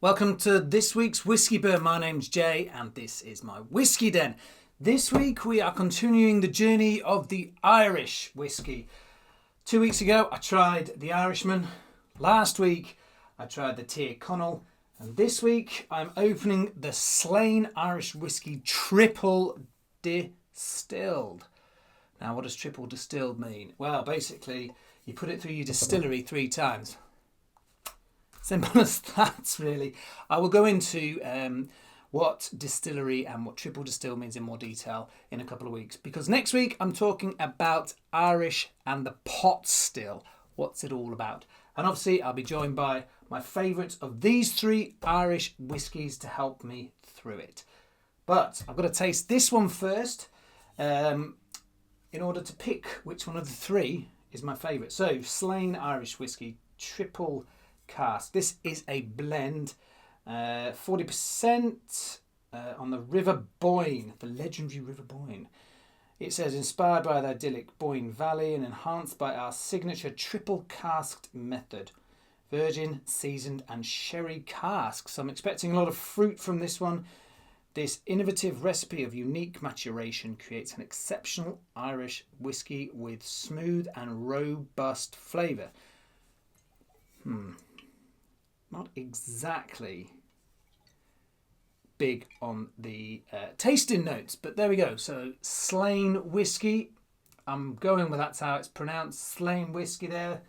Welcome to this week's Whiskey Burn. My name's Jay and this is my Whiskey Den. This week we are continuing the journey of the Irish whiskey. 2 weeks ago I tried the Irishman. Last week I tried the Tir Connell. And this week I'm opening the Slane Irish Whiskey triple distilled. Now what does triple distilled mean? Well, basically you put it through your distillery 3 times. Simple as that, really. I will go into what distillery and what triple distill means in more detail in a couple of weeks. Because next week I'm talking about Irish and the pot still. What's it all about? And obviously I'll be joined by my favourites of these 3 Irish whiskies to help me through it. But I've got to taste this one first in order to pick which one of the 3 is my favourite. So, Slane Irish Whiskey, triple-cask. This is a blend, 40% on the River Boyne, the legendary River Boyne. It says, inspired by the idyllic Boyne Valley and enhanced by our signature triple-casked method. Virgin, seasoned and sherry casks. So I'm expecting a lot of fruit from this one. This innovative recipe of unique maturation creates an exceptional Irish whiskey with smooth and robust flavour. Not exactly big on the tasting notes, but there we go. So Slane Whiskey, I'm going with that's how it's pronounced. Slane Whiskey there.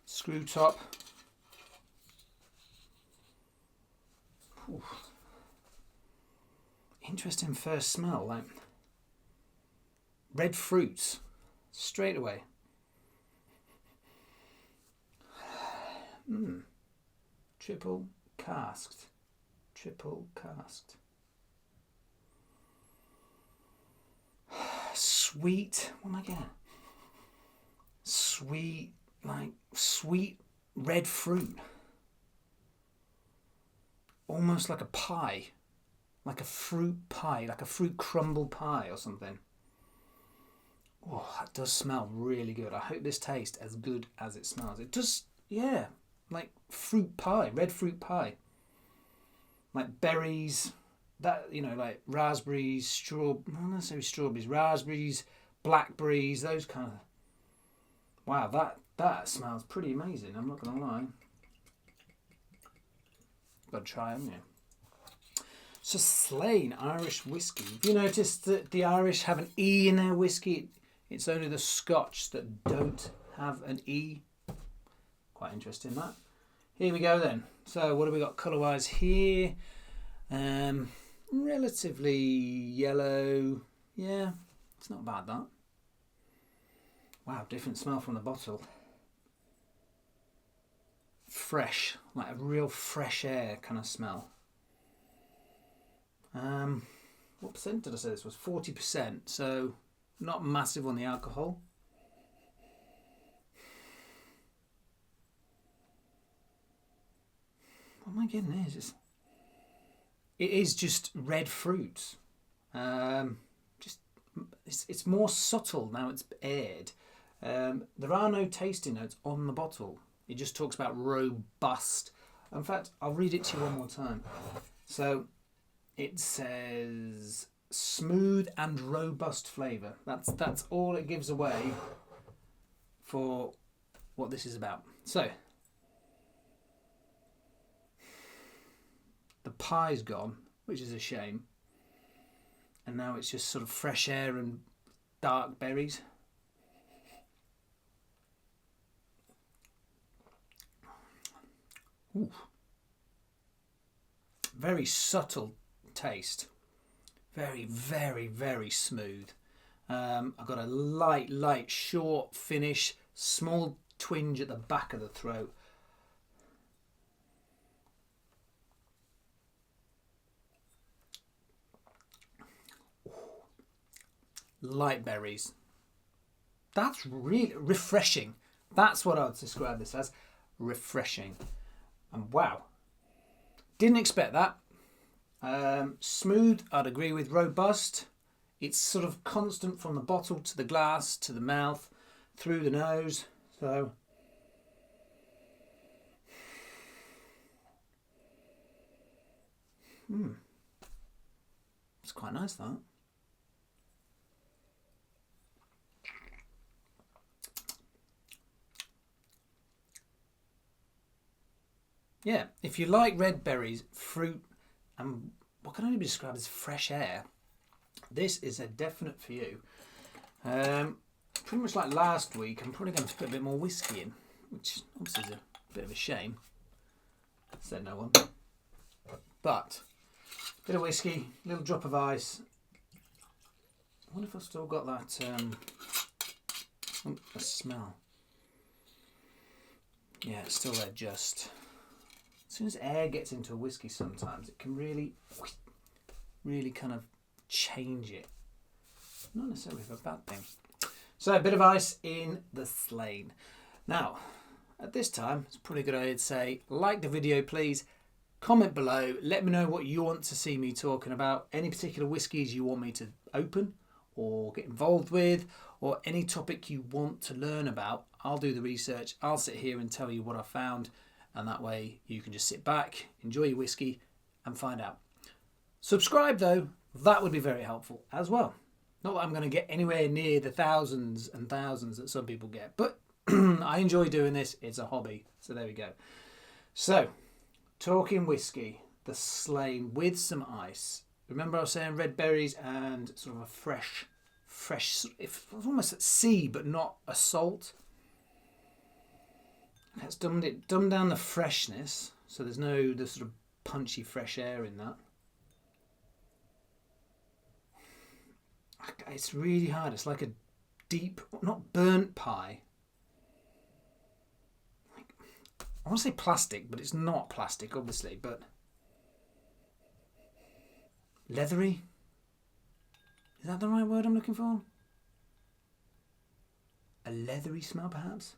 Screw top. Ooh. Interesting first smell, like red fruits straight away. Triple casked. Sweet. What am I getting? Sweet red fruit. Almost like a pie. Like a fruit pie. Like a fruit crumble pie or something. Oh, that does smell really good. I hope this tastes as good as it smells. It does, yeah. Like fruit pie, red fruit pie. Like berries, that, like raspberries, not necessarily strawberries, raspberries, blackberries, those kind of. Wow, that smells pretty amazing, I'm not going to lie. Got to try, haven't you? So Slane Irish Whiskey. Have you noticed that the Irish have an E in their whiskey? It's only the Scotch that don't have an E. Quite interesting, that. Here we go then. So what have we got colour-wise here? Relatively yellow. Yeah, it's not bad, that. Wow, different smell from the bottle. Fresh, like a real fresh air kind of smell. What percent did I say this was? 40%, so not massive on the alcohol. What am I getting is? It is just red fruits. It's more subtle now it's aired. There are no tasting notes on the bottle. It just talks about robust. In fact, I'll read it to you one more time. So it says smooth and robust flavour. That's all it gives away for what this is about. So the pie's gone, which is a shame. And now it's just sort of fresh air and dark berries. Ooh. Very subtle taste. Very, very, very smooth. I've got a light, short finish, small twinge at the back of the throat. Light berries. That's really refreshing. That's what I would describe this as. Refreshing. And wow. Didn't expect that. Smooth, I'd agree with. Robust. It's sort of constant from the bottle to the glass to the mouth, through the nose. So It's quite nice, that. Yeah, if you like red berries, fruit, and what can only be described as fresh air, this is a definite for you. Pretty much like last week, I'm probably going to put a bit more whiskey in, which obviously is a bit of a shame. Said no one. But, bit of whiskey, little drop of ice. I wonder if I've still got that a smell. Yeah, it's still there just. As soon as air gets into a whiskey sometimes, it can really kind of change it. Not necessarily a bad thing. So a bit of ice in the Slane. Now, at this time, it's probably a good idea to say, like the video please, comment below, let me know what you want to see me talking about, any particular whiskies you want me to open or get involved with, or any topic you want to learn about. I'll do the research, I'll sit here and tell you what I found, and that way you can just sit back, enjoy your whiskey and find out. Subscribe though, that would be very helpful as well. Not that I'm going to get anywhere near the thousands and thousands that some people get, but I enjoy doing this, it's a hobby, so there we go. So, talking whiskey, the Slane with some ice. Remember I was saying red berries and sort of a fresh, it's almost at sea but not a salt. It's dumbed down the freshness, so there's no the sort of punchy fresh air in that. It's really hard. It's like a deep, not burnt pie. I want to say plastic, but it's not plastic, obviously, but leathery? Is that the right word I'm looking for? A leathery smell, perhaps?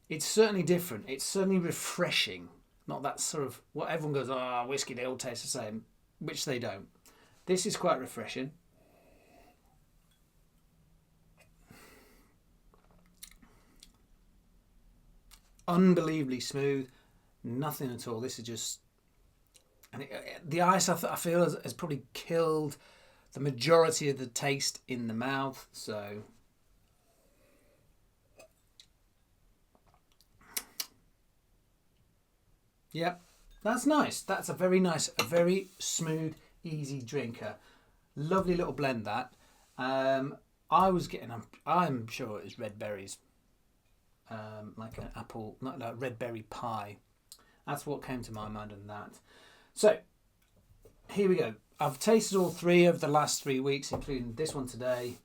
It's certainly different. It's certainly refreshing. Not that sort of, what everyone goes, whiskey, they all taste the same, which they don't. This is quite refreshing. Unbelievably smooth. Nothing at all. This is just... And the ice, I feel, has probably killed the majority of the taste in the mouth. So... Yep, that's nice. That's a very nice, a very smooth, easy drinker. Lovely little blend that. I was getting, I'm sure it was red berries. Like an apple, not like red berry pie. That's what came to my mind on that. So, here we go. I've tasted all three of the last 3 weeks, including this one today.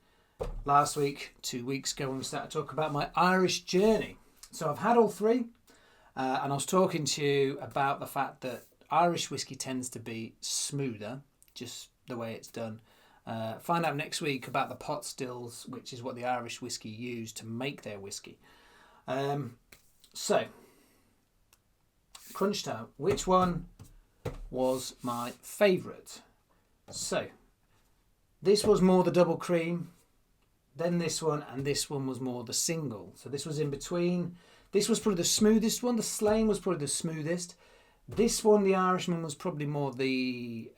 Last week, 2 weeks ago, when we started talking about my Irish journey. So I've had all three. And I was talking to you about the fact that Irish whiskey tends to be smoother, just the way it's done. Find out next week about the pot stills, which is what the Irish whiskey use to make their whiskey. So, crunch time. Which one was my favourite? So, this was more the double cream, then this one, and this one was more the single. So this was in between. This was probably the smoothest one. The Slane was probably the smoothest. This one, the Irishman, was probably more the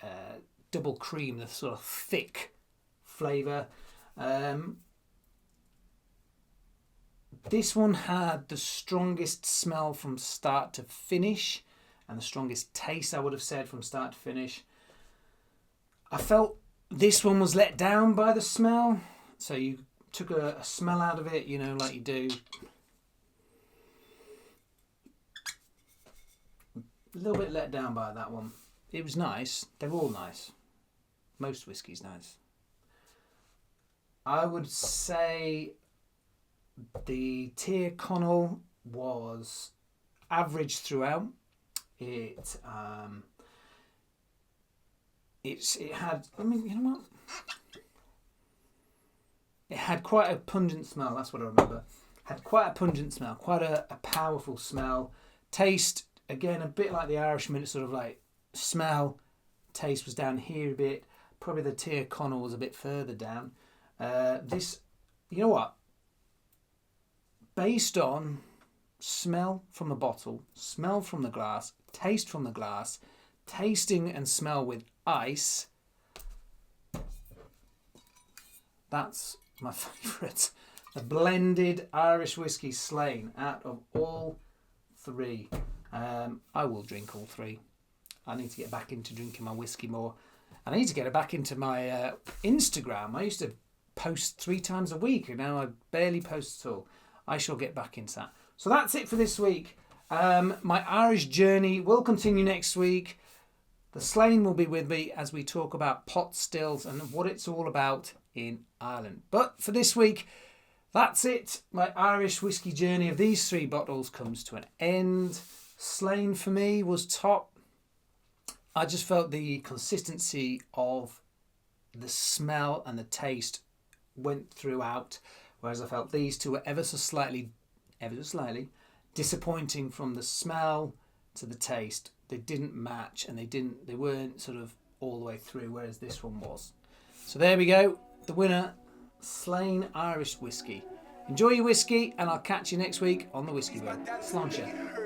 double cream, the sort of thick flavour. This one had the strongest smell from start to finish and the strongest taste, I would have said, from start to finish. I felt this one was let down by the smell. So you took a smell out of it, you know, like you do. A little bit let down by that one. It was nice. They're all nice. Most whiskey's nice. I would say the Tir Connell was average throughout. It had, I mean, you know what? It had quite a pungent smell. That's what I remember. Had quite a pungent smell. Quite a powerful smell. Taste, again, a bit like the Irishman. It's sort of like smell, taste was down here a bit. Probably the Tir Connell was a bit further down. This, you know what? Based on smell from the bottle, smell from the glass, taste from the glass, tasting and smell with ice, that's my favourite. The blended Irish whiskey Slane out of all three. I will drink all three. I need to get back into drinking my whiskey more. I need to get back into my Instagram. I used to post 3 times a week, and now I barely post at all. I shall get back into that. So that's it for this week. My Irish journey will continue next week. The Slane will be with me as we talk about pot stills and what it's all about in Ireland. But for this week, that's it. My Irish whiskey journey of these 3 bottles comes to an end. Slane for me was top. I just felt the consistency of the smell and the taste went throughout, whereas I felt these two were ever so slightly disappointing from the smell to the taste. They didn't match, and they weren't sort of all the way through, whereas this one was. So there we go. The winner, Slane Irish Whiskey. Enjoy your whiskey, and I'll catch you next week on the Whiskey Bowl. Slán.